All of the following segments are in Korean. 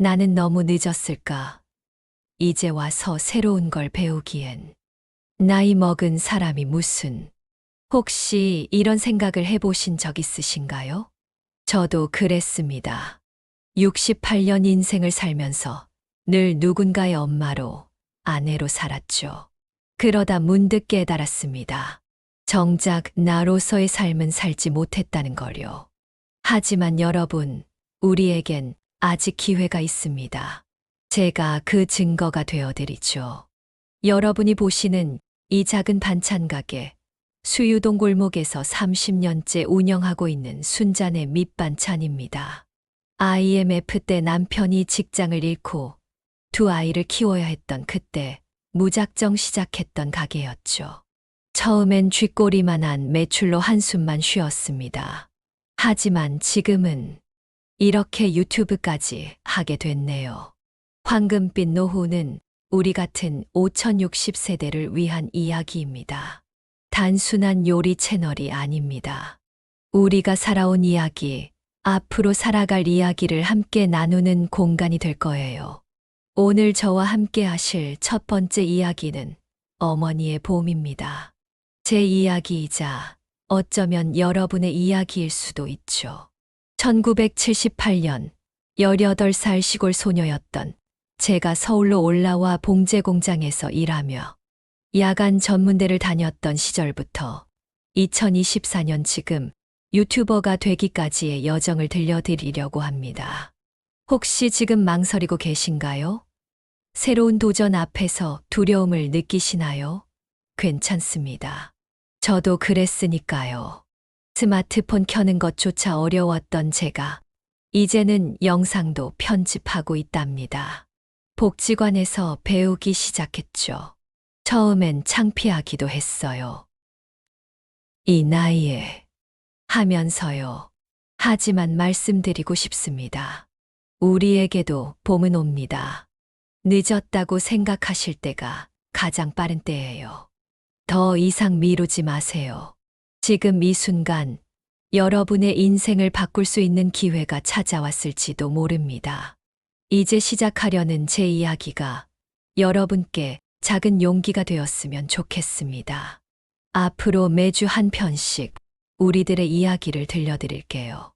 나는 너무 늦었을까? 이제 와서 새로운 걸 배우기엔. 나이 먹은 사람이 무슨. 혹시 이런 생각을 해보신 적 있으신가요? 저도 그랬습니다. 68년 인생을 살면서 늘 누군가의 엄마로, 아내로 살았죠. 그러다 문득 깨달았습니다. 정작 나로서의 삶은 살지 못했다는 걸요. 하지만 여러분, 우리에겐 아직 기회가 있습니다. 제가 그 증거가 되어드리죠. 여러분이 보시는 이 작은 반찬 가게, 수유동 골목에서 30년째 운영하고 있는 순잔의 밑반찬입니다. IMF 때 남편이 직장을 잃고 두 아이를 키워야 했던 그때 무작정 시작했던 가게였죠. 처음엔 쥐꼬리만한 매출로 한숨만 쉬었습니다. 하지만 지금은 이렇게 유튜브까지 하게 됐네요. 황금빛 노후는 우리 같은 5060세대를 위한 이야기입니다. 단순한 요리 채널이 아닙니다. 우리가 살아온 이야기, 앞으로 살아갈 이야기를 함께 나누는 공간이 될 거예요. 오늘 저와 함께 하실 첫 번째 이야기는 어머니의 봄입니다. 제 이야기이자 어쩌면 여러분의 이야기일 수도 있죠. 1978년 18살 시골 소녀였던 제가 서울로 올라와 봉제 공장에서 일하며 야간 전문대를 다녔던 시절부터 2024년 지금 유튜버가 되기까지의 여정을 들려드리려고 합니다. 혹시 지금 망설이고 계신가요? 새로운 도전 앞에서 두려움을 느끼시나요? 괜찮습니다. 저도 그랬으니까요. 스마트폰 켜는 것조차 어려웠던 제가 이제는 영상도 편집하고 있답니다. 복지관에서 배우기 시작했죠. 처음엔 창피하기도 했어요. 이 나이에 하면서요. 하지만 말씀드리고 싶습니다. 우리에게도 봄은 옵니다. 늦었다고 생각하실 때가 가장 빠른 때예요. 더 이상 미루지 마세요. 지금 이 순간 여러분의 인생을 바꿀 수 있는 기회가 찾아왔을지도 모릅니다. 이제 시작하려는 제 이야기가 여러분께 작은 용기가 되었으면 좋겠습니다. 앞으로 매주 한 편씩 우리들의 이야기를 들려드릴게요.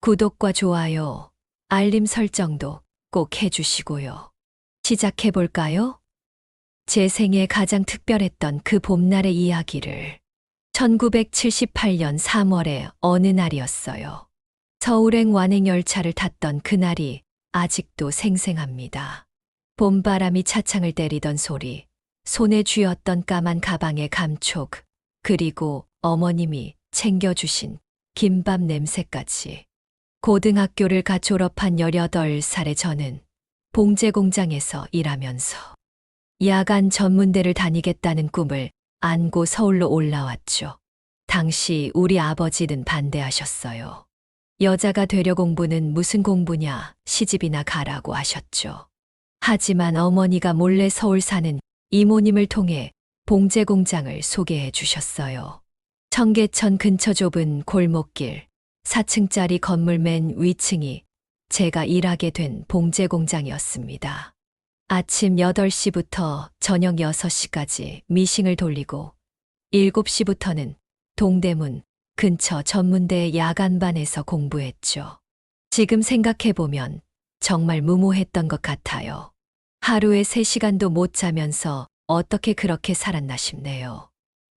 구독과 좋아요, 알림 설정도 꼭 해주시고요. 시작해볼까요? 제 생에 가장 특별했던 그 봄날의 이야기를 1978년 3월의 어느 날이었어요. 서울행 완행열차를 탔던 그날이 아직도 생생합니다. 봄바람이 차창을 때리던 소리, 손에 쥐었던 까만 가방의 감촉, 그리고 어머님이 챙겨주신 김밥 냄새까지. 고등학교를 갓 졸업한 18살의 저는 봉제 공장에서 일하면서 야간 전문대를 다니겠다는 꿈을 안고 서울로 올라왔죠. 당시 우리 아버지는 반대하셨어요. 여자가 되려 공부는 무슨 공부냐, 시집이나 가라고 하셨죠. 하지만 어머니가 몰래 서울 사는 이모님을 통해 봉제 공장을 소개해 주셨어요. 청계천 근처 좁은 골목길, 4층짜리 건물 맨 위층이 제가 일하게 된 봉제 공장이었습니다. 아침 8시부터 저녁 6시까지 미싱을 돌리고 7시부터는 동대문 근처 전문대 야간반에서 공부했죠. 지금 생각해보면 정말 무모했던 것 같아요. 하루에 3시간도 못 자면서 어떻게 그렇게 살았나 싶네요.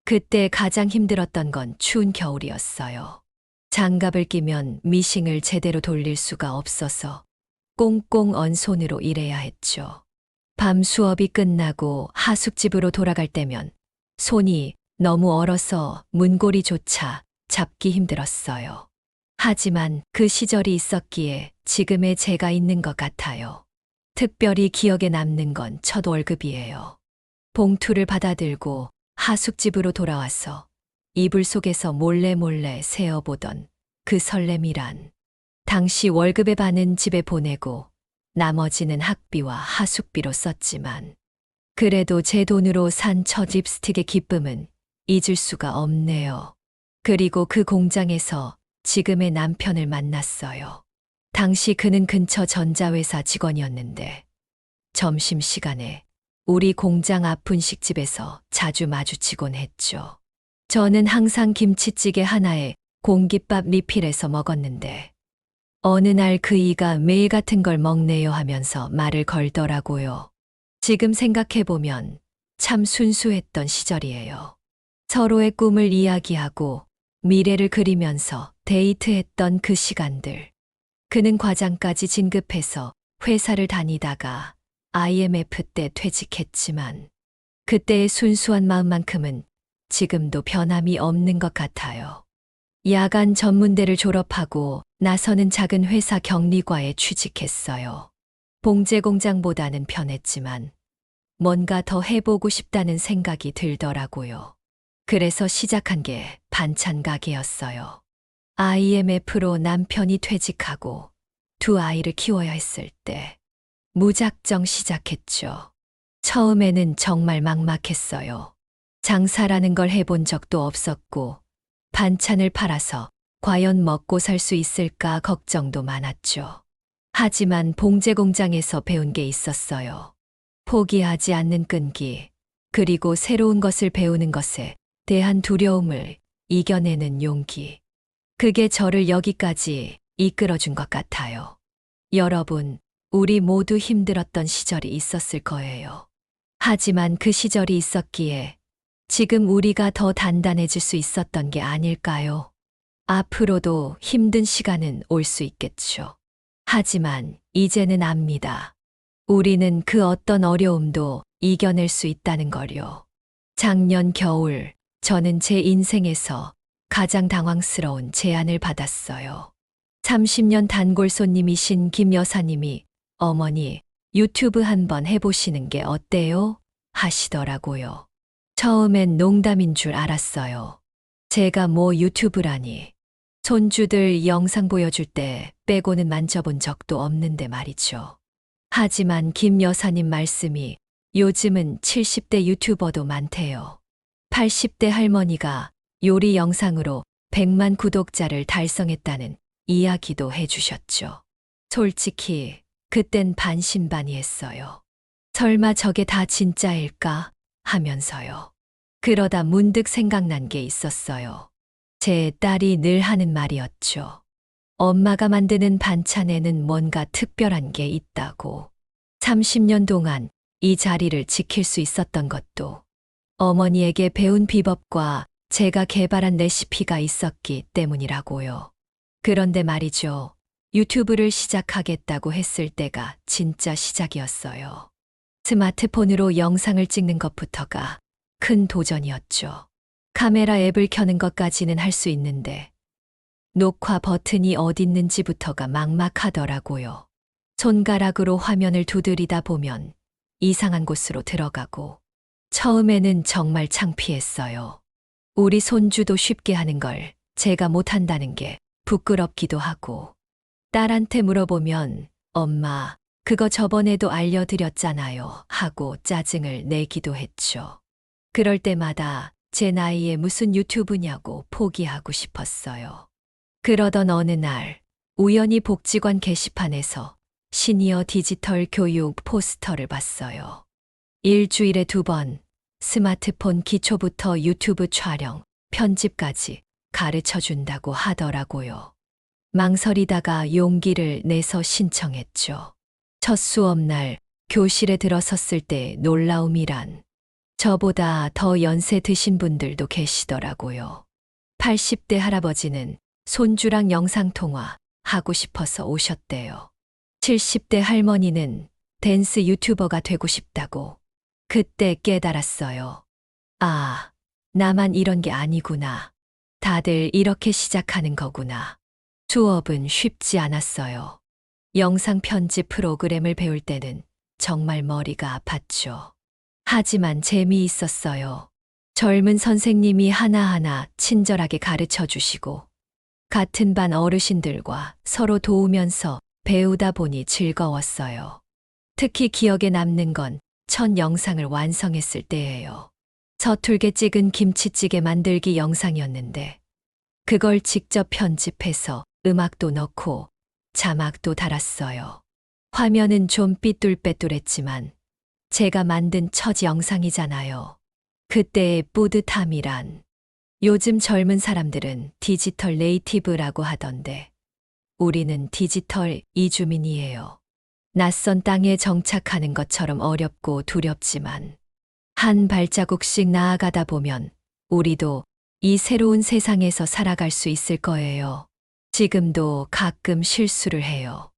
그때 가장 힘들었던 건 추운 겨울이었어요. 장갑을 끼면 미싱을 제대로 돌릴 수가 없어서 꽁꽁 언 손으로 일해야 했죠. 밤 수업이 끝나고 하숙집으로 돌아갈 때면 손이 너무 얼어서 문고리조차 잡기 힘들었어요. 하지만 그 시절이 있었기에 지금의 제가 있는 것 같아요. 특별히 기억에 남는 건 첫 월급이에요. 봉투를 받아들고 하숙집으로 돌아와서 이불 속에서 몰래 세어보던 그 설렘이란. 당시 월급의 반은 집에 보내고 나머지는 학비와 하숙비로 썼지만 그래도 제 돈으로 산 첫 립스틱의 기쁨은 잊을 수가 없네요. 그리고 그 공장에서 지금의 남편을 만났어요. 당시 그는 근처 전자회사 직원이었는데 점심시간에 우리 공장 앞 분식집에서 자주 마주치곤 했죠. 저는 항상 김치찌개 하나에 공깃밥 리필해서 먹었는데 어느 날 그 이가 매일 같은 걸 먹네요 하면서 말을 걸더라고요. 지금 생각해보면 참 순수했던 시절이에요. 서로의 꿈을 이야기하고 미래를 그리면서 데이트했던 그 시간들. 그는 과장까지 진급해서 회사를 다니다가 IMF 때 퇴직했지만 그때의 순수한 마음만큼은 지금도 변함이 없는 것 같아요. 야간 전문대를 졸업하고 나서는 작은 회사 격리과에 취직했어요. 봉제 공장보다는 편했지만 뭔가 더 해보고 싶다는 생각이 들더라고요. 그래서 시작한 게 반찬 가게였어요. IMF로 남편이 퇴직하고 두 아이를 키워야 했을 때 무작정 시작했죠. 처음에는 정말 막막했어요. 장사라는 걸 해본 적도 없었고 반찬을 팔아서 과연 먹고 살 수 있을까 걱정도 많았죠. 하지만 봉제 공장에서 배운 게 있었어요. 포기하지 않는 끈기, 그리고 새로운 것을 배우는 것에 대한 두려움을 이겨내는 용기. 그게 저를 여기까지 이끌어준 것 같아요. 여러분, 우리 모두 힘들었던 시절이 있었을 거예요. 하지만 그 시절이 있었기에 지금 우리가 더 단단해질 수 있었던 게 아닐까요? 앞으로도 힘든 시간은 올 수 있겠죠. 하지만 이제는 압니다. 우리는 그 어떤 어려움도 이겨낼 수 있다는 걸요. 작년 겨울, 저는 제 인생에서 가장 당황스러운 제안을 받았어요. 30년 단골 손님이신 김 여사님이 어머니, 유튜브 한번 해보시는 게 어때요? 하시더라고요. 처음엔 농담인 줄 알았어요. 제가 뭐 유튜브라니. 손주들 영상 보여줄 때 빼고는 만져본 적도 없는데 말이죠. 하지만 김 여사님 말씀이 요즘은 70대 유튜버도 많대요. 80대 할머니가 요리 영상으로 100만 구독자를 달성했다는 이야기도 해주셨죠. 솔직히 그땐 반신반의했어요. 설마 저게 다 진짜일까 하면서요. 그러다 문득 생각난 게 있었어요. 제 딸이 늘 하는 말이었죠. 엄마가 만드는 반찬에는 뭔가 특별한 게 있다고. 30년 동안 이 자리를 지킬 수 있었던 것도 어머니에게 배운 비법과 제가 개발한 레시피가 있었기 때문이라고요. 그런데 말이죠. 유튜브를 시작하겠다고 했을 때가 진짜 시작이었어요. 스마트폰으로 영상을 찍는 것부터가 큰 도전이었죠. 카메라 앱을 켜는 것까지는 할 수 있는데 녹화 버튼이 어딨는지부터가 막막하더라고요. 손가락으로 화면을 두드리다 보면 이상한 곳으로 들어가고 처음에는 정말 창피했어요. 우리 손주도 쉽게 하는 걸 제가 못한다는 게 부끄럽기도 하고 딸한테 물어보면 엄마, 그거 저번에도 알려드렸잖아요 하고 짜증을 내기도 했죠. 그럴 때마다 제 나이에 무슨 유튜브냐고 포기하고 싶었어요. 그러던 어느 날 우연히 복지관 게시판에서 시니어 디지털 교육 포스터를 봤어요. 일주일에 2번 스마트폰 기초부터 유튜브 촬영, 편집까지 가르쳐 준다고 하더라고요. 망설이다가 용기를 내서 신청했죠. 첫 수업날 교실에 들어섰을 때 놀라움이란 저보다 더 연세 드신 분들도 계시더라고요. 80대 할아버지는 손주랑 영상통화 하고 싶어서 오셨대요. 70대 할머니는 댄스 유튜버가 되고 싶다고. 그때 깨달았어요. 아, 나만 이런 게 아니구나. 다들 이렇게 시작하는 거구나. 수업은 쉽지 않았어요. 영상 편집 프로그램을 배울 때는 정말 머리가 아팠죠. 하지만 재미있었어요. 젊은 선생님이 하나하나 친절하게 가르쳐 주시고 같은 반 어르신들과 서로 도우면서 배우다 보니 즐거웠어요. 특히 기억에 남는 건 첫 영상을 완성했을 때예요. 서툴게 찍은 김치찌개 만들기 영상이었는데 그걸 직접 편집해서 음악도 넣고 자막도 달았어요. 화면은 좀 삐뚤빼뚤했지만 제가 만든 첫 영상이잖아요. 그때의 뿌듯함이란. 요즘 젊은 사람들은 디지털 네이티브라고 하던데 우리는 디지털 이주민이에요. 낯선 땅에 정착하는 것처럼 어렵고 두렵지만 한 발자국씩 나아가다 보면 우리도 이 새로운 세상에서 살아갈 수 있을 거예요. 지금도 가끔 실수를 해요.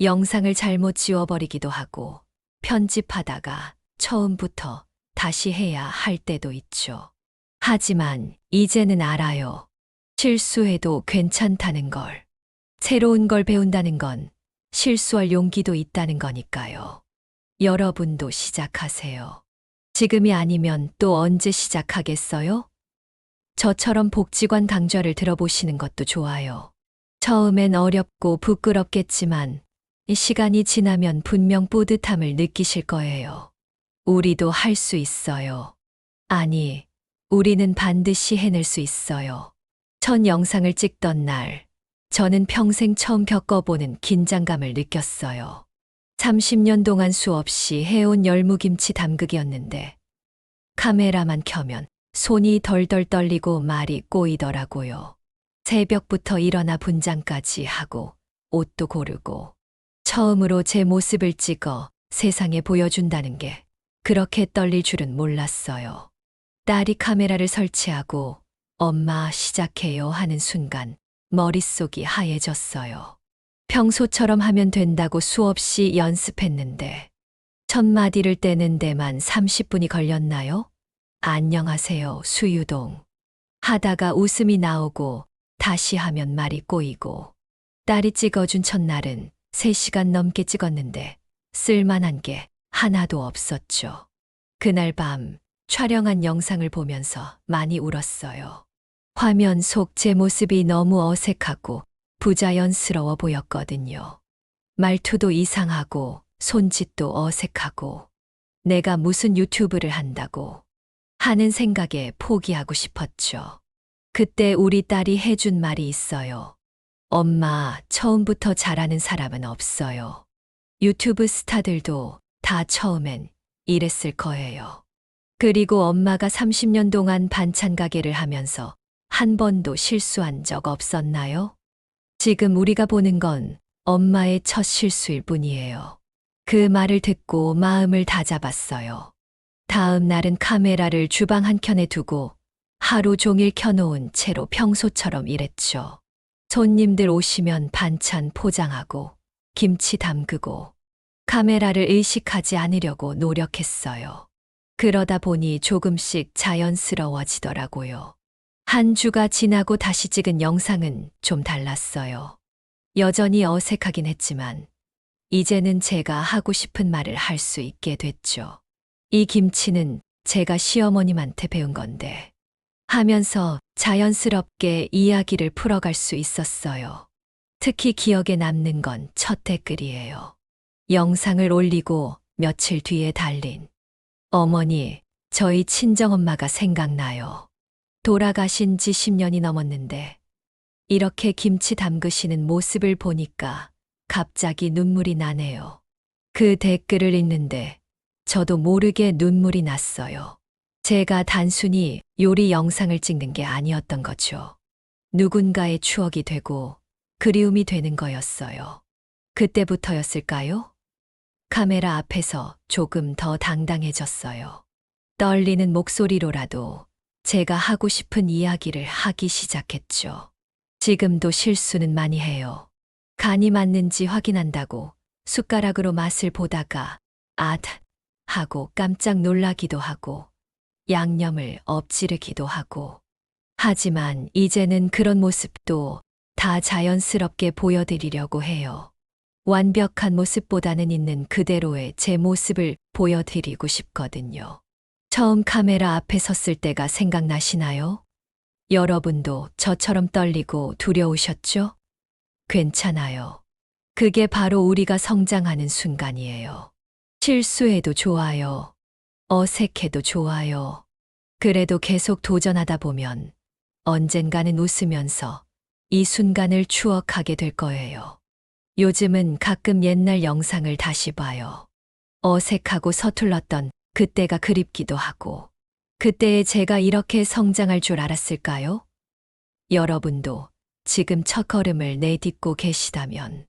영상을 잘못 지워버리기도 하고 편집하다가 처음부터 다시 해야 할 때도 있죠. 하지만 이제는 알아요. 실수해도 괜찮다는 걸. 새로운 걸 배운다는 건 실수할 용기도 있다는 거니까요. 여러분도 시작하세요. 지금이 아니면 또 언제 시작하겠어요? 저처럼 복지관 강좌를 들어보시는 것도 좋아요. 처음엔 어렵고 부끄럽겠지만 시간이 지나면 분명 뿌듯함을 느끼실 거예요. 우리도 할 수 있어요. 아니, 우리는 반드시 해낼 수 있어요. 첫 영상을 찍던 날, 저는 평생 처음 겪어보는 긴장감을 느꼈어요. 30년 동안 수없이 해온 열무김치 담그기였는데 카메라만 켜면 손이 덜덜 떨리고 말이 꼬이더라고요. 새벽부터 일어나 분장까지 하고 옷도 고르고 처음으로 제 모습을 찍어 세상에 보여준다는 게 그렇게 떨릴 줄은 몰랐어요. 딸이 카메라를 설치하고 엄마 시작해요 하는 순간 머릿속이 하얘졌어요. 평소처럼 하면 된다고 수없이 연습했는데 첫 마디를 떼는 데만 30분이 걸렸나요? 안녕하세요, 수유동. 하다가 웃음이 나오고 다시 하면 말이 꼬이고 딸이 찍어준 첫날은 3시간 넘게 찍었는데 쓸만한 게 하나도 없었죠. 그날 밤 촬영한 영상을 보면서 많이 울었어요. 화면 속 제 모습이 너무 어색하고 부자연스러워 보였거든요. 말투도 이상하고 손짓도 어색하고 내가 무슨 유튜브를 한다고 하는 생각에 포기하고 싶었죠. 그때 우리 딸이 해준 말이 있어요. 엄마, 처음부터 잘하는 사람은 없어요. 유튜브 스타들도 다 처음엔 이랬을 거예요. 그리고 엄마가 30년 동안 반찬 가게를 하면서 한 번도 실수한 적 없었나요? 지금 우리가 보는 건 엄마의 첫 실수일 뿐이에요. 그 말을 듣고 마음을 다잡았어요. 다음 날은 카메라를 주방 한켠에 두고 하루 종일 켜놓은 채로 평소처럼 일했죠. 손님들 오시면 반찬 포장하고 김치 담그고 카메라를 의식하지 않으려고 노력했어요. 그러다 보니 조금씩 자연스러워지더라고요. 한 주가 지나고 다시 찍은 영상은 좀 달랐어요. 여전히 어색하긴 했지만 이제는 제가 하고 싶은 말을 할 수 있게 됐죠. 이 김치는 제가 시어머님한테 배운 건데 하면서 자연스럽게 이야기를 풀어갈 수 있었어요. 특히 기억에 남는 건 첫 댓글이에요. 영상을 올리고 며칠 뒤에 달린 어머니, 저희 친정엄마가 생각나요. 돌아가신 지 10년이 넘었는데 이렇게 김치 담그시는 모습을 보니까 갑자기 눈물이 나네요. 그 댓글을 읽는데 저도 모르게 눈물이 났어요. 제가 단순히 요리 영상을 찍는 게 아니었던 거죠. 누군가의 추억이 되고 그리움이 되는 거였어요. 그때부터였을까요? 카메라 앞에서 조금 더 당당해졌어요. 떨리는 목소리로라도 제가 하고 싶은 이야기를 하기 시작했죠. 지금도 실수는 많이 해요. 간이 맞는지 확인한다고 숟가락으로 맛을 보다가 하고 깜짝 놀라기도 하고 양념을 엎지르기도 하고 하지만 이제는 그런 모습도 다 자연스럽게 보여드리려고 해요. 완벽한 모습보다는 있는 그대로의 제 모습을 보여드리고 싶거든요. 처음 카메라 앞에 섰을 때가 생각나시나요? 여러분도 저처럼 떨리고 두려우셨죠? 괜찮아요. 그게 바로 우리가 성장하는 순간이에요. 실수해도 좋아요. 어색해도 좋아요. 그래도 계속 도전하다 보면 언젠가는 웃으면서 이 순간을 추억하게 될 거예요. 요즘은 가끔 옛날 영상을 다시 봐요. 어색하고 서툴렀던 그때가 그립기도 하고, 그때의 제가 이렇게 성장할 줄 알았을까요? 여러분도 지금 첫걸음을 내딛고 계시다면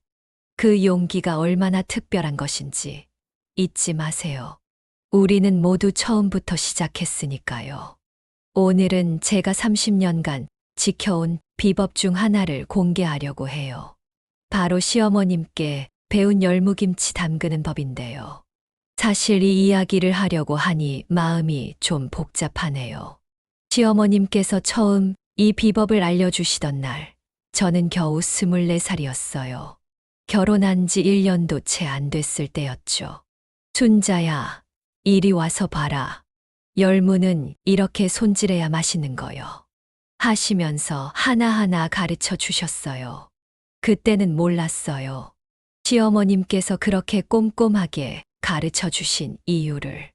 그 용기가 얼마나 특별한 것인지 잊지 마세요. 우리는 모두 처음부터 시작했으니까요. 오늘은 제가 30년간 지켜온 비법 중 하나를 공개하려고 해요. 바로 시어머님께 배운 열무김치 담그는 법인데요. 사실 이 이야기를 하려고 하니 마음이 좀 복잡하네요. 시어머님께서 처음 이 비법을 알려주시던 날, 저는 겨우 24살이었어요. 결혼한 지 1년도 채 안 됐을 때였죠. 순자야, 이리 와서 봐라. 열무는 이렇게 손질해야 맛있는 거요. 하시면서 하나하나 가르쳐 주셨어요. 그때는 몰랐어요. 시어머님께서 그렇게 꼼꼼하게 가르쳐 주신 이유를.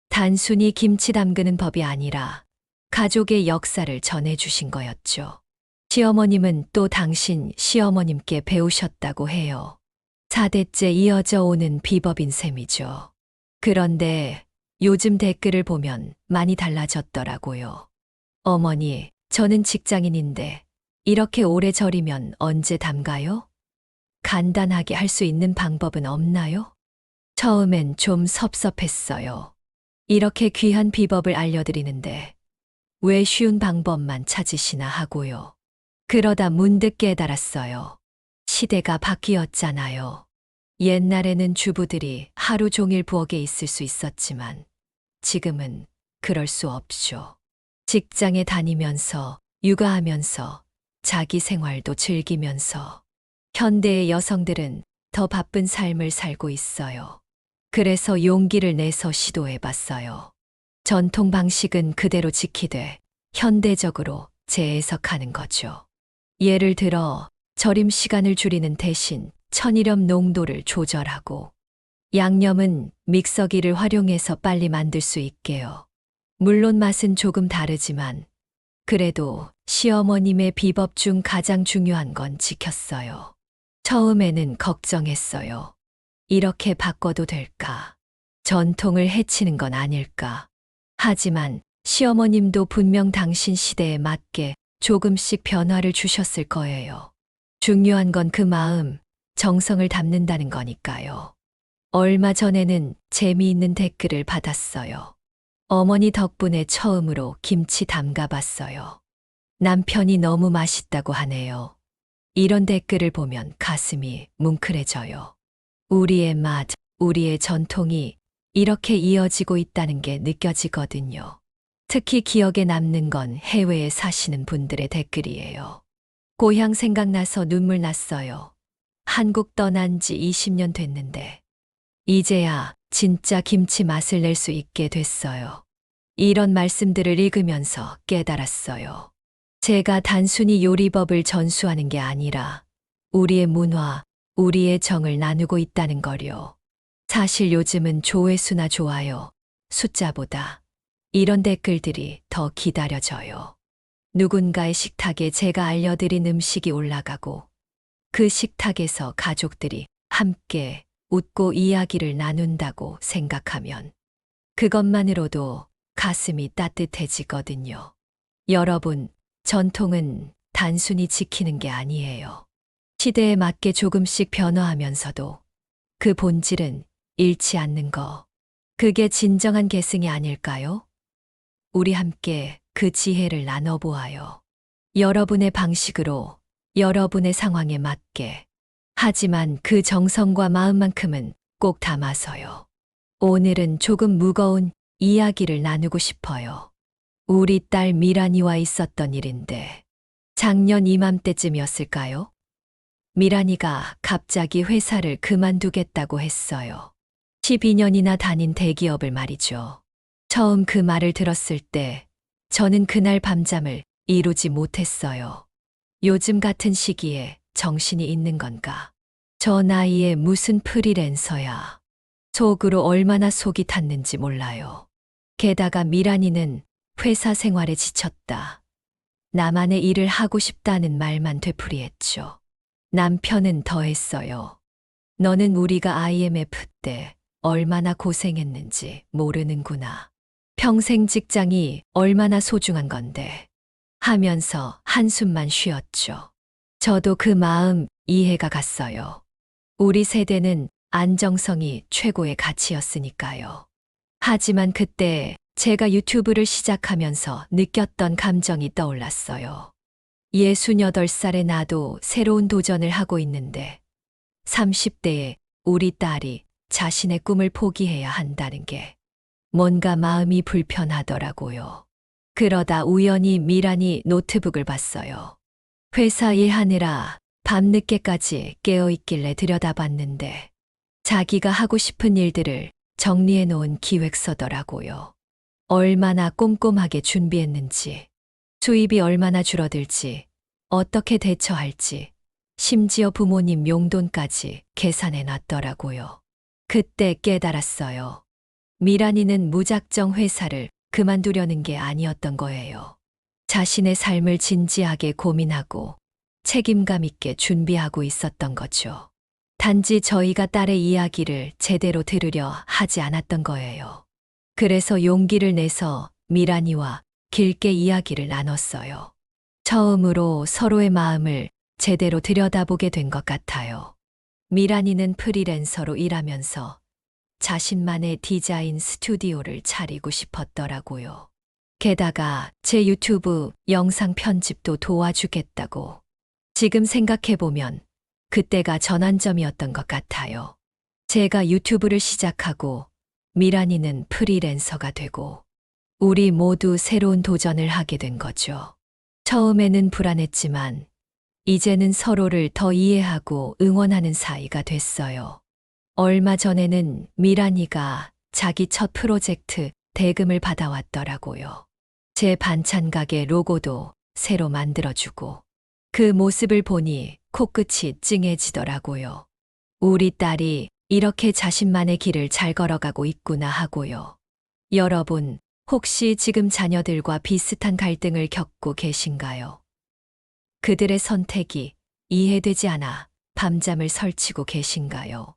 단순히 김치 담그는 법이 아니라 가족의 역사를 전해 주신 거였죠. 시어머님은 또 당신 시어머님께 배우셨다고 해요. 4대째 이어져 오는 비법인 셈이죠. 그런데 요즘 댓글을 보면 많이 달라졌더라고요. 어머니, 저는 직장인인데 이렇게 오래 절이면 언제 담가요? 간단하게 할 수 있는 방법은 없나요? 처음엔 좀 섭섭했어요. 이렇게 귀한 비법을 알려드리는데 왜 쉬운 방법만 찾으시나 하고요. 그러다 문득 깨달았어요. 시대가 바뀌었잖아요. 옛날에는 주부들이 하루 종일 부엌에 있을 수 있었지만 지금은 그럴 수 없죠. 직장에 다니면서, 육아하면서, 자기 생활도 즐기면서 현대의 여성들은 더 바쁜 삶을 살고 있어요. 그래서 용기를 내서 시도해봤어요. 전통 방식은 그대로 지키되 현대적으로 재해석하는 거죠. 예를 들어 절임 시간을 줄이는 대신 천일염 농도를 조절하고 양념은 믹서기를 활용해서 빨리 만들 수 있게요. 물론 맛은 조금 다르지만 그래도 시어머님의 비법 중 가장 중요한 건 지켰어요. 처음에는 걱정했어요. 이렇게 바꿔도 될까? 전통을 해치는 건 아닐까? 하지만 시어머님도 분명 당신 시대에 맞게 조금씩 변화를 주셨을 거예요. 중요한 건 그 마음, 정성을 담는다는 거니까요. 얼마 전에는 재미있는 댓글을 받았어요. 어머니 덕분에 처음으로 김치 담가봤어요. 남편이 너무 맛있다고 하네요. 이런 댓글을 보면 가슴이 뭉클해져요. 우리의 맛, 우리의 전통이 이렇게 이어지고 있다는 게 느껴지거든요. 특히 기억에 남는 건 해외에 사시는 분들의 댓글이에요. 고향 생각나서 눈물 났어요. 한국 떠난 지 20년 됐는데 이제야 진짜 김치 맛을 낼 수 있게 됐어요. 이런 말씀들을 읽으면서 깨달았어요. 제가 단순히 요리법을 전수하는 게 아니라 우리의 문화, 우리의 정을 나누고 있다는 거요. 사실 요즘은 조회수나 좋아요, 숫자보다 이런 댓글들이 더 기다려져요. 누군가의 식탁에 제가 알려드린 음식이 올라가고 그 식탁에서 가족들이 함께 웃고 이야기를 나눈다고 생각하면 그것만으로도 가슴이 따뜻해지거든요. 여러분, 전통은 단순히 지키는 게 아니에요. 시대에 맞게 조금씩 변화하면서도 그 본질은 잃지 않는 거. 그게 진정한 계승이 아닐까요? 우리 함께 그 지혜를 나눠보아요. 여러분의 방식으로, 여러분의 상황에 맞게. 하지만 그 정성과 마음만큼은 꼭 담아서요. 오늘은 조금 무거운 이야기를 나누고 싶어요. 우리 딸 미란이와 있었던 일인데, 작년 이맘때쯤이었을까요? 미란이가 갑자기 회사를 그만두겠다고 했어요. 12년이나 다닌 대기업을 말이죠. 처음 그 말을 들었을 때 저는 그날 밤잠을 이루지 못했어요. 요즘 같은 시기에 정신이 있는 건가? 저 나이에 무슨 프리랜서야. 속으로 얼마나 속이 탔는지 몰라요. 게다가 미란이는 회사 생활에 지쳤다. 나만의 일을 하고 싶다는 말만 되풀이했죠. 남편은 더했어요. 너는 우리가 IMF 때 얼마나 고생했는지 모르는구나. 평생 직장이 얼마나 소중한 건데. 하면서 한숨만 쉬었죠. 저도 그 마음 이해가 갔어요. 우리 세대는 안정성이 최고의 가치였으니까요. 하지만 그때 제가 유튜브를 시작하면서 느꼈던 감정이 떠올랐어요. 68살의 나도 새로운 도전을 하고 있는데 30대에 우리 딸이 자신의 꿈을 포기해야 한다는 게 뭔가 마음이 불편하더라고요. 그러다 우연히 미란이 노트북을 봤어요. 회사 일하느라 밤늦게까지 깨어있길래 들여다봤는데 자기가 하고 싶은 일들을 정리해 놓은 기획서더라고요. 얼마나 꼼꼼하게 준비했는지, 수입이 얼마나 줄어들지, 어떻게 대처할지, 심지어 부모님 용돈까지 계산해 놨더라고요. 그때 깨달았어요. 미란이는 무작정 회사를 그만두려는 게 아니었던 거예요. 자신의 삶을 진지하게 고민하고 책임감 있게 준비하고 있었던 거죠. 단지 저희가 딸의 이야기를 제대로 들으려 하지 않았던 거예요. 그래서 용기를 내서 미란이와 길게 이야기를 나눴어요. 처음으로 서로의 마음을 제대로 들여다보게 된 것 같아요. 미란이는 프리랜서로 일하면서 자신만의 디자인 스튜디오를 차리고 싶었더라고요. 게다가 제 유튜브 영상 편집도 도와주겠다고. 지금 생각해보면 그때가 전환점이었던 것 같아요. 제가 유튜브를 시작하고 미란이는 프리랜서가 되고 우리 모두 새로운 도전을 하게 된 거죠. 처음에는 불안했지만 이제는 서로를 더 이해하고 응원하는 사이가 됐어요. 얼마 전에는 미란이가 자기 첫 프로젝트 대금을 받아왔더라고요. 제 반찬 가게 로고도 새로 만들어주고 그 모습을 보니 코끝이 찡해지더라고요. 우리 딸이 이렇게 자신만의 길을 잘 걸어가고 있구나 하고요. 여러분, 혹시 지금 자녀들과 비슷한 갈등을 겪고 계신가요? 그들의 선택이 이해되지 않아 밤잠을 설치고 계신가요?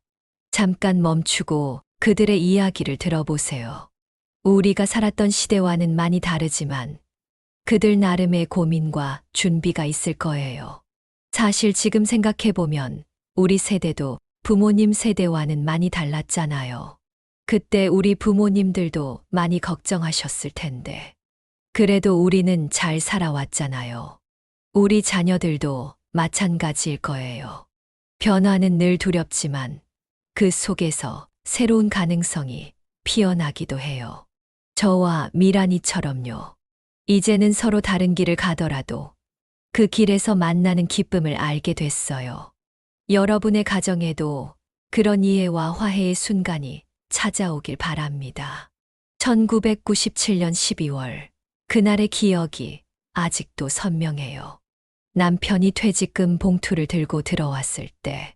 잠깐 멈추고 그들의 이야기를 들어보세요. 우리가 살았던 시대와는 많이 다르지만 그들 나름의 고민과 준비가 있을 거예요. 사실 지금 생각해보면 우리 세대도 부모님 세대와는 많이 달랐잖아요. 그때 우리 부모님들도 많이 걱정하셨을 텐데. 그래도 우리는 잘 살아왔잖아요. 우리 자녀들도 마찬가지일 거예요. 변화는 늘 두렵지만 그 속에서 새로운 가능성이 피어나기도 해요. 저와 미란이처럼요. 이제는 서로 다른 길을 가더라도 그 길에서 만나는 기쁨을 알게 됐어요. 여러분의 가정에도 그런 이해와 화해의 순간이 찾아오길 바랍니다. 1997년 12월, 그날의 기억이 아직도 선명해요. 남편이 퇴직금 봉투를 들고 들어왔을 때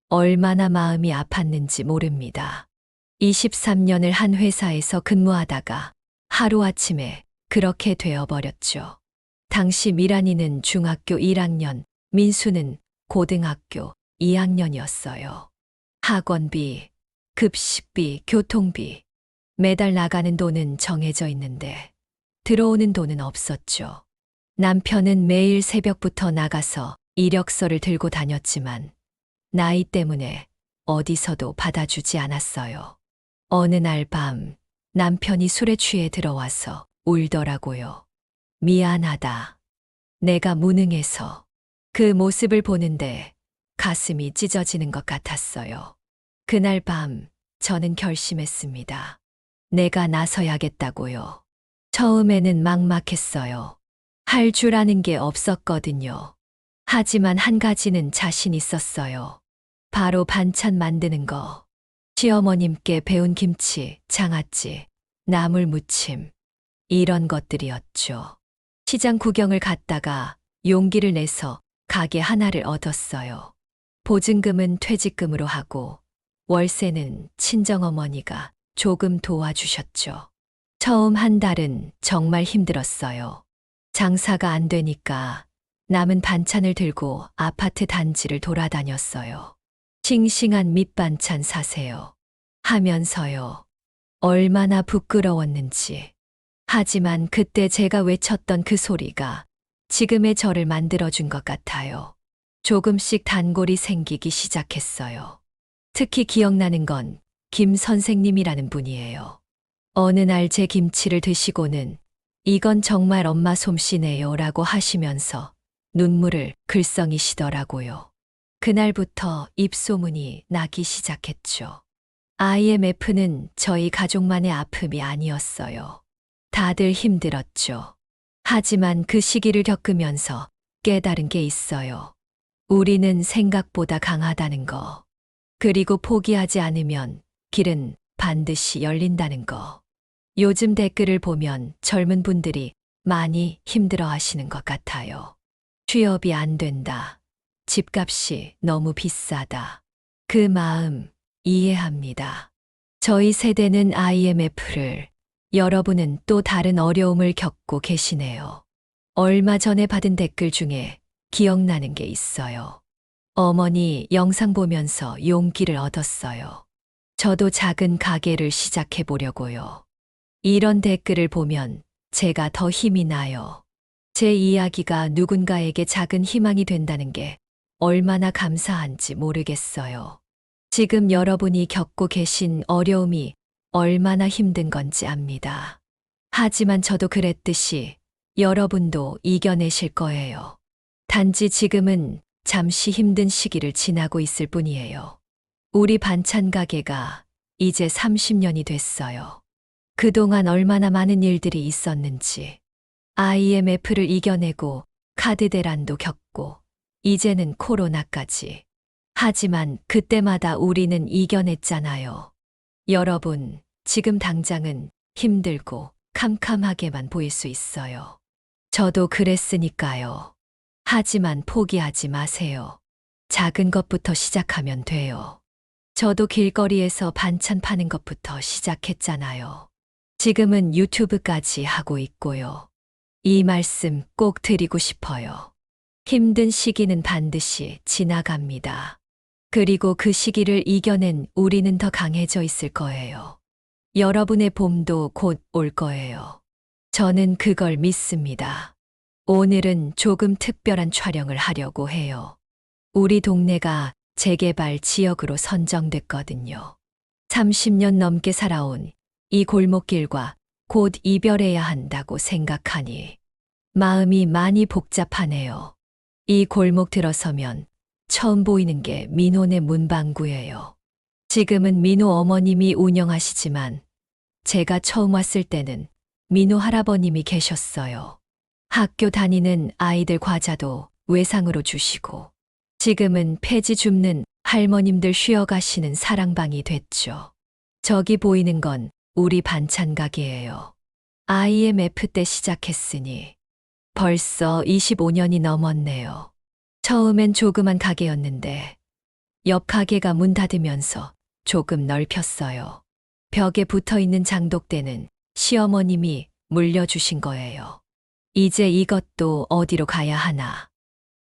얼마나 마음이 아팠는지 모릅니다. 23년을 한 회사에서 근무하다가 하루아침에 그렇게 되어버렸죠. 당시 미란이는 중학교 1학년, 민수는 고등학교 2학년이었어요. 학원비, 급식비, 교통비, 매달 나가는 돈은 정해져 있는데 들어오는 돈은 없었죠. 남편은 매일 새벽부터 나가서 이력서를 들고 다녔지만 나이 때문에 어디서도 받아주지 않았어요. 어느 날 밤 남편이 술에 취해 들어와서 울더라고요. 미안하다. 내가 무능해서. 그 모습을 보는데 가슴이 찢어지는 것 같았어요. 그날 밤 저는 결심했습니다. 내가 나서야겠다고요. 처음에는 막막했어요. 할 줄 아는 게 없었거든요. 하지만 한 가지는 자신 있었어요. 바로 반찬 만드는 거. 시어머님께 배운 김치, 장아찌, 나물 무침, 이런 것들이었죠. 시장 구경을 갔다가 용기를 내서 가게 하나를 얻었어요. 보증금은 퇴직금으로 하고 월세는 친정어머니가 조금 도와주셨죠. 처음 한 달은 정말 힘들었어요. 장사가 안 되니까 남은 반찬을 들고 아파트 단지를 돌아다녔어요. 싱싱한 밑반찬 사세요. 하면서요. 얼마나 부끄러웠는지. 하지만 그때 제가 외쳤던 그 소리가 지금의 저를 만들어준 것 같아요. 조금씩 단골이 생기기 시작했어요. 특히 기억나는 건 김 선생님이라는 분이에요. 어느 날 제 김치를 드시고는 이건 정말 엄마 솜씨네요 라고 하시면서 눈물을 글썽이시더라고요. 그날부터 입소문이 나기 시작했죠. IMF는 저희 가족만의 아픔이 아니었어요. 다들 힘들었죠. 하지만 그 시기를 겪으면서 깨달은 게 있어요. 우리는 생각보다 강하다는 거. 그리고 포기하지 않으면 길은 반드시 열린다는 거. 요즘 댓글을 보면 젊은 분들이 많이 힘들어 하시는 것 같아요. 취업이 안 된다. 집값이 너무 비싸다. 그 마음 이해합니다. 저희 세대는 IMF를, 여러분은 또 다른 어려움을 겪고 계시네요. 얼마 전에 받은 댓글 중에 기억나는 게 있어요. 어머니 영상 보면서 용기를 얻었어요. 저도 작은 가게를 시작해 보려고요. 이런 댓글을 보면 제가 더 힘이 나요. 제 이야기가 누군가에게 작은 희망이 된다는 게 얼마나 감사한지 모르겠어요. 지금 여러분이 겪고 계신 어려움이 얼마나 힘든 건지 압니다. 하지만 저도 그랬듯이 여러분도 이겨내실 거예요. 단지 지금은 잠시 힘든 시기를 지나고 있을 뿐이에요. 우리 반찬 가게가 이제 30년이 됐어요. 그동안 얼마나 많은 일들이 있었는지. IMF를 이겨내고 카드 대란도 겪고 이제는 코로나까지. 하지만 그때마다 우리는 이겨냈잖아요. 여러분, 지금 당장은 힘들고 캄캄하게만 보일 수 있어요. 저도 그랬으니까요. 하지만 포기하지 마세요. 작은 것부터 시작하면 돼요. 저도 길거리에서 반찬 파는 것부터 시작했잖아요. 지금은 유튜브까지 하고 있고요. 이 말씀 꼭 드리고 싶어요. 힘든 시기는 반드시 지나갑니다. 그리고 그 시기를 이겨낸 우리는 더 강해져 있을 거예요. 여러분의 봄도 곧 올 거예요. 저는 그걸 믿습니다. 오늘은 조금 특별한 촬영을 하려고 해요. 우리 동네가 재개발 지역으로 선정됐거든요. 30년 넘게 살아온 이 골목길과 곧 이별해야 한다고 생각하니 마음이 많이 복잡하네요. 이 골목 들어서면 처음 보이는 게 민호네 문방구예요. 지금은 민호 어머님이 운영하시지만 제가 처음 왔을 때는 민호 할아버님이 계셨어요. 학교 다니는 아이들 과자도 외상으로 주시고 지금은 폐지 줍는 할머님들 쉬어가시는 사랑방이 됐죠. 저기 보이는 건 우리 반찬 가게예요. IMF 때 시작했으니 벌써 25년이 넘었네요. 처음엔 조그만 가게였는데 옆 가게가 문 닫으면서 조금 넓혔어요. 벽에 붙어 있는 장독대는 시어머님이 물려주신 거예요. 이제 이것도 어디로 가야 하나.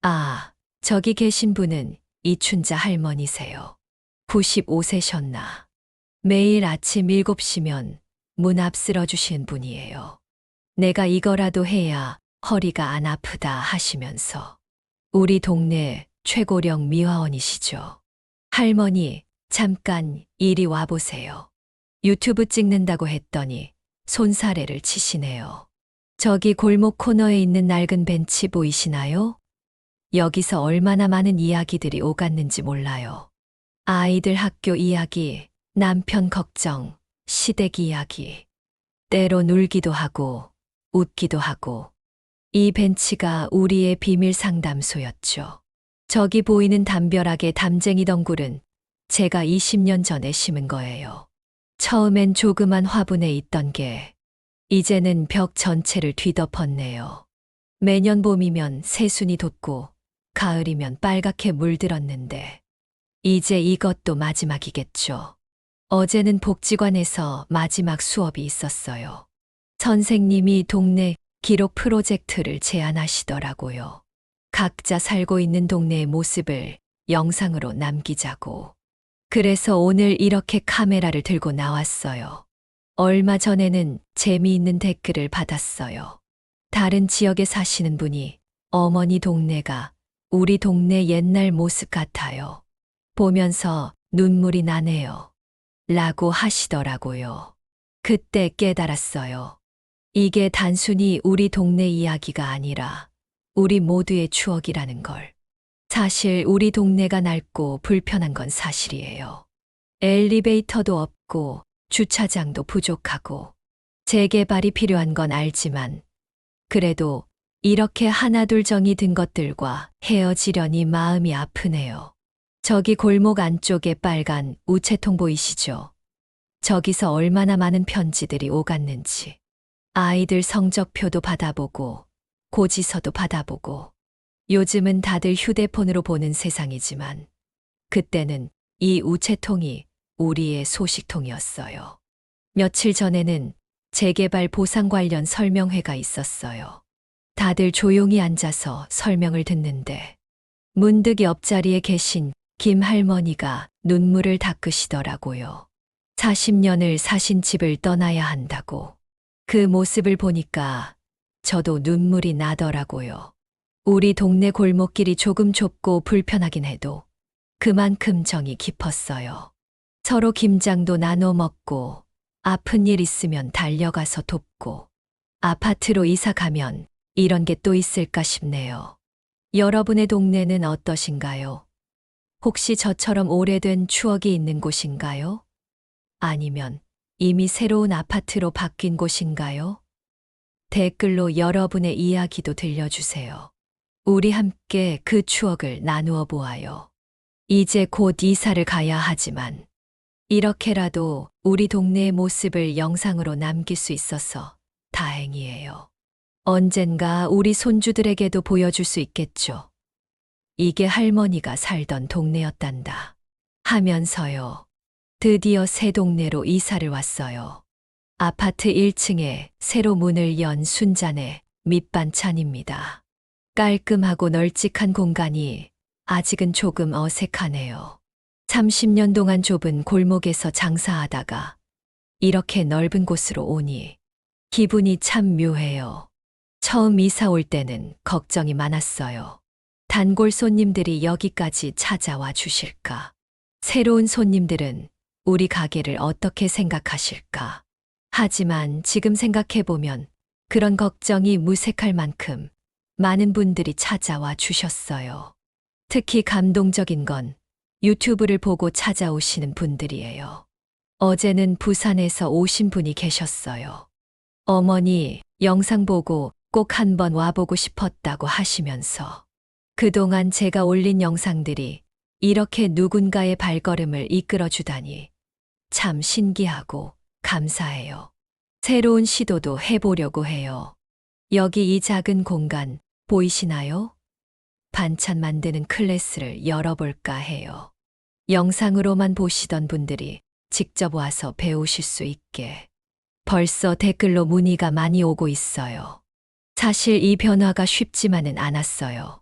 아, 저기 계신 분은 이춘자 할머니세요. 95세셨나. 매일 아침 7시면 문 앞 쓸어주시는 분이에요. 내가 이거라도 해야 허리가 안 아프다 하시면서. 우리 동네 최고령 미화원이시죠. 할머니, 잠깐 이리 와보세요. 유튜브 찍는다고 했더니 손사래를 치시네요. 저기 골목 코너에 있는 낡은 벤치 보이시나요? 여기서 얼마나 많은 이야기들이 오갔는지 몰라요. 아이들 학교 이야기, 남편 걱정, 시댁 이야기. 때로 울기도 하고 웃기도 하고. 이 벤치가 우리의 비밀 상담소였죠. 저기 보이는 담벼락의 담쟁이 덩굴은 제가 20년 전에 심은 거예요. 처음엔 조그만 화분에 있던 게 이제는 벽 전체를 뒤덮었네요. 매년 봄이면 새순이 돋고 가을이면 빨갛게 물들었는데 이제 이것도 마지막이겠죠. 어제는 복지관에서 마지막 수업이 있었어요. 선생님이 동네 기록 프로젝트를 제안하시더라고요. 각자 살고 있는 동네의 모습을 영상으로 남기자고. 그래서 오늘 이렇게 카메라를 들고 나왔어요. 얼마 전에는 재미있는 댓글을 받았어요. 다른 지역에 사시는 분이 어머니 동네가 우리 동네 옛날 모습 같아요. 보면서 눈물이 나네요. 라고 하시더라고요. 그때 깨달았어요. 이게 단순히 우리 동네 이야기가 아니라 우리 모두의 추억이라는 걸. 사실 우리 동네가 낡고 불편한 건 사실이에요. 엘리베이터도 없고 주차장도 부족하고 재개발이 필요한 건 알지만 그래도 이렇게 하나둘 정이 든 것들과 헤어지려니 마음이 아프네요. 저기 골목 안쪽에 빨간 우체통 보이시죠? 저기서 얼마나 많은 편지들이 오갔는지. 아이들 성적표도 받아보고 고지서도 받아보고 요즘은 다들 휴대폰으로 보는 세상이지만 그때는 이 우체통이 우리의 소식통이었어요. 며칠 전에는 재개발 보상 관련 설명회가 있었어요. 다들 조용히 앉아서 설명을 듣는데 문득 옆자리에 계신 김 할머니가 눈물을 닦으시더라고요. 40년을 사신 집을 떠나야 한다고. 그 모습을 보니까 저도 눈물이 나더라고요. 우리 동네 골목길이 조금 좁고 불편하긴 해도 그만큼 정이 깊었어요. 서로 김장도 나눠 먹고 아픈 일 있으면 달려가서 돕고 아파트로 이사 가면 이런 게 또 있을까 싶네요. 여러분의 동네는 어떠신가요? 혹시 저처럼 오래된 추억이 있는 곳인가요? 아니면 이미 새로운 아파트로 바뀐 곳인가요? 댓글로 여러분의 이야기도 들려주세요. 우리 함께 그 추억을 나누어 보아요. 이제 곧 이사를 가야 하지만 이렇게라도 우리 동네의 모습을 영상으로 남길 수 있어서 다행이에요. 언젠가 우리 손주들에게도 보여줄 수 있겠죠. 이게 할머니가 살던 동네였단다. 하면서요. 드디어 새 동네로 이사를 왔어요. 아파트 1층에 새로 문을 연 순잔의 밑반찬입니다. 깔끔하고 널찍한 공간이 아직은 조금 어색하네요. 30년 동안 좁은 골목에서 장사하다가 이렇게 넓은 곳으로 오니 기분이 참 묘해요. 처음 이사 올 때는 걱정이 많았어요. 단골 손님들이 여기까지 찾아와 주실까? 새로운 손님들은 우리 가게를 어떻게 생각하실까? 하지만 지금 생각해보면 그런 걱정이 무색할 만큼 많은 분들이 찾아와 주셨어요. 특히 감동적인 건 유튜브를 보고 찾아오시는 분들이에요. 어제는 부산에서 오신 분이 계셨어요. 어머니, 영상 보고 꼭 한번 와보고 싶었다고 하시면서 그동안 제가 올린 영상들이 이렇게 누군가의 발걸음을 이끌어주다니 참 신기하고 감사해요. 새로운 시도도 해보려고 해요. 여기 이 작은 공간 보이시나요? 반찬 만드는 클래스를 열어볼까 해요. 영상으로만 보시던 분들이 직접 와서 배우실 수 있게. 벌써 댓글로 문의가 많이 오고 있어요. 사실 이 변화가 쉽지만은 않았어요.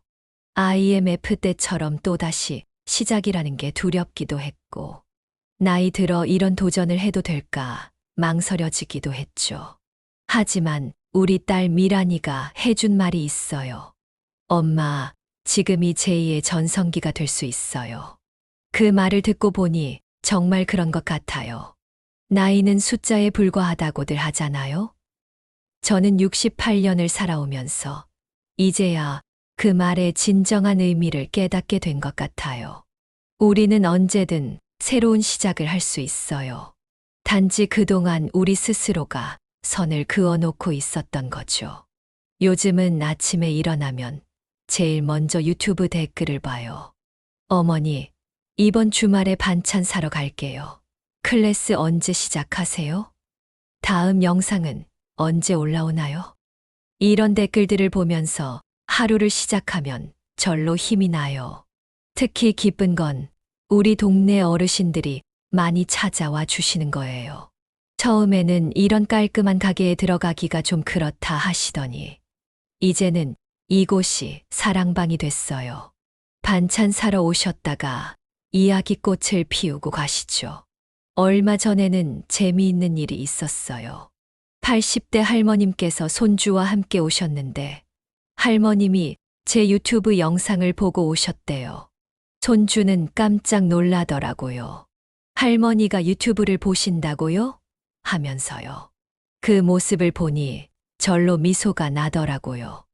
IMF 때처럼 또다시 시작이라는 게 두렵기도 했고, 나이 들어 이런 도전을 해도 될까 망설여지기도 했죠. 하지만 우리 딸 미란이가 해준 말이 있어요. 엄마, 지금이 제2의 전성기가 될 수 있어요. 그 말을 듣고 보니 정말 그런 것 같아요. 나이는 숫자에 불과하다고들 하잖아요. 저는 68년을 살아오면서 이제야 그 말의 진정한 의미를 깨닫게 된 것 같아요. 우리는 언제든 새로운 시작을 할 수 있어요. 단지 그동안 우리 스스로가 선을 그어놓고 있었던 거죠. 요즘은 아침에 일어나면 제일 먼저 유튜브 댓글을 봐요. 어머니, 이번 주말에 반찬 사러 갈게요. 클래스 언제 시작하세요? 다음 영상은 언제 올라오나요? 이런 댓글들을 보면서 하루를 시작하면 절로 힘이 나요. 특히 기쁜 건 우리 동네 어르신들이 많이 찾아와 주시는 거예요. 처음에는 이런 깔끔한 가게에 들어가기가 좀 그렇다 하시더니 이제는 이곳이 사랑방이 됐어요. 반찬 사러 오셨다가 이야기꽃을 피우고 가시죠. 얼마 전에는 재미있는 일이 있었어요. 80대 할머님께서 손주와 함께 오셨는데 할머님이 제 유튜브 영상을 보고 오셨대요. 손주는 깜짝 놀라더라고요. 할머니가 유튜브를 보신다고요? 하면서요. 그 모습을 보니 절로 미소가 나더라고요.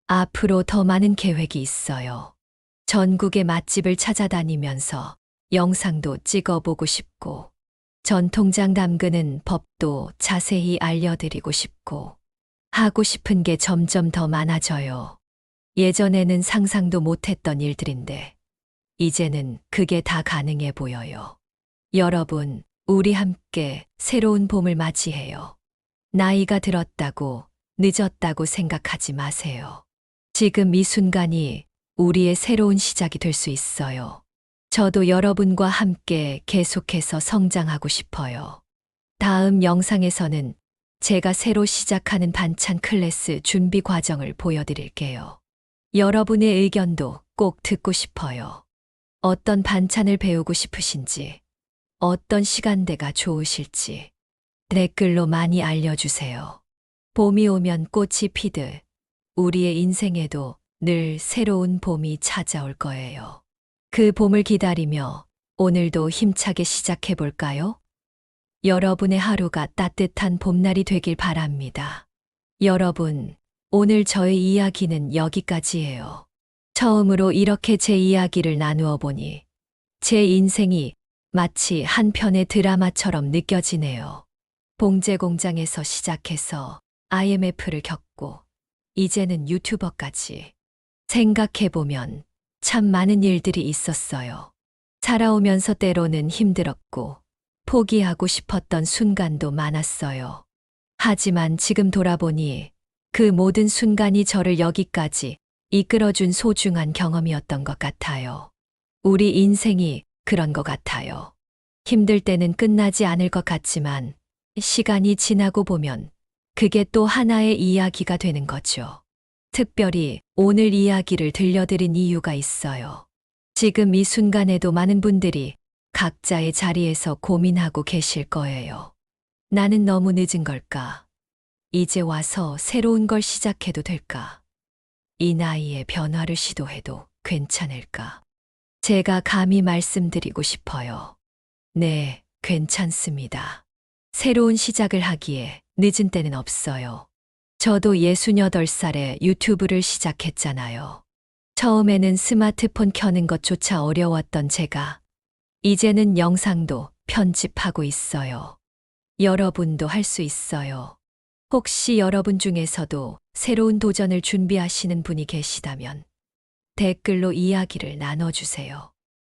앞으로 더 많은 계획이 있어요. 전국의 맛집을 찾아다니면서 영상도 찍어보고 싶고, 전통장 담그는 법도 자세히 알려드리고 싶고, 하고 싶은 게 점점 더 많아져요. 예전에는 상상도 못했던 일들인데, 이제는 그게 다 가능해 보여요. 여러분, 우리 함께 새로운 봄을 맞이해요. 나이가 들었다고, 늦었다고 생각하지 마세요. 지금 이 순간이 우리의 새로운 시작이 될 수 있어요. 저도 여러분과 함께 계속해서 성장하고 싶어요. 다음 영상에서는 제가 새로 시작하는 반찬 클래스 준비 과정을 보여드릴게요. 여러분의 의견도 꼭 듣고 싶어요. 어떤 반찬을 배우고 싶으신지, 어떤 시간대가 좋으실지 댓글로 많이 알려주세요. 봄이 오면 꽃이 피듯 우리의 인생에도 늘 새로운 봄이 찾아올 거예요. 그 봄을 기다리며 오늘도 힘차게 시작해 볼까요? 여러분의 하루가 따뜻한 봄날이 되길 바랍니다. 여러분, 오늘 저의 이야기는 여기까지예요. 처음으로 이렇게 제 이야기를 나누어 보니 제 인생이 마치 한 편의 드라마처럼 느껴지네요. 봉제 공장에서 시작해서 IMF를 겪고 이제는 유튜버까지. 생각해보면 참 많은 일들이 있었어요. 살아오면서 때로는 힘들었고 포기하고 싶었던 순간도 많았어요. 하지만 지금 돌아보니 그 모든 순간이 저를 여기까지 이끌어준 소중한 경험이었던 것 같아요. 우리 인생이 그런 것 같아요. 힘들 때는 끝나지 않을 것 같지만 시간이 지나고 보면 그게 또 하나의 이야기가 되는 거죠. 특별히 오늘 이야기를 들려드린 이유가 있어요. 지금 이 순간에도 많은 분들이 각자의 자리에서 고민하고 계실 거예요. 나는 너무 늦은 걸까? 이제 와서 새로운 걸 시작해도 될까? 이 나이에 변화를 시도해도 괜찮을까? 제가 감히 말씀드리고 싶어요. 네, 괜찮습니다. 새로운 시작을 하기에 늦은 때는 없어요. 저도 68살에 유튜브를 시작했잖아요. 처음에는 스마트폰 켜는 것조차 어려웠던 제가 이제는 영상도 편집하고 있어요. 여러분도 할 수 있어요. 혹시 여러분 중에서도 새로운 도전을 준비하시는 분이 계시다면 댓글로 이야기를 나눠주세요.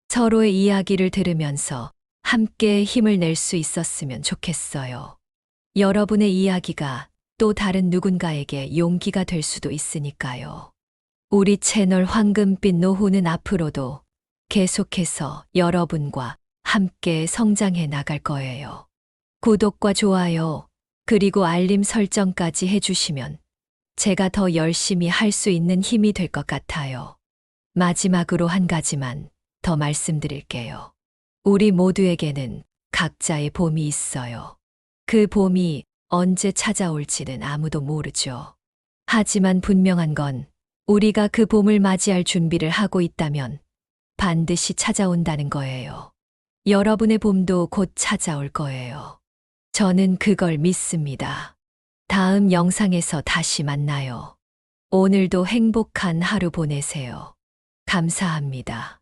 서로의 이야기를 들으면서 함께 힘을 낼 수 있었으면 좋겠어요. 여러분의 이야기가 또 다른 누군가에게 용기가 될 수도 있으니까요. 우리 채널 황금빛 노후는 앞으로도 계속해서 여러분과 함께 성장해 나갈 거예요. 구독과 좋아요, 그리고 알림 설정까지 해주시면 제가 더 열심히 할 수 있는 힘이 될 것 같아요. 마지막으로 한 가지만 더 말씀드릴게요. 우리 모두에게는 각자의 봄이 있어요. 그 봄이 언제 찾아올지는 아무도 모르죠. 하지만 분명한 건 우리가 그 봄을 맞이할 준비를 하고 있다면 반드시 찾아온다는 거예요. 여러분의 봄도 곧 찾아올 거예요. 저는 그걸 믿습니다. 다음 영상에서 다시 만나요. 오늘도 행복한 하루 보내세요. 감사합니다.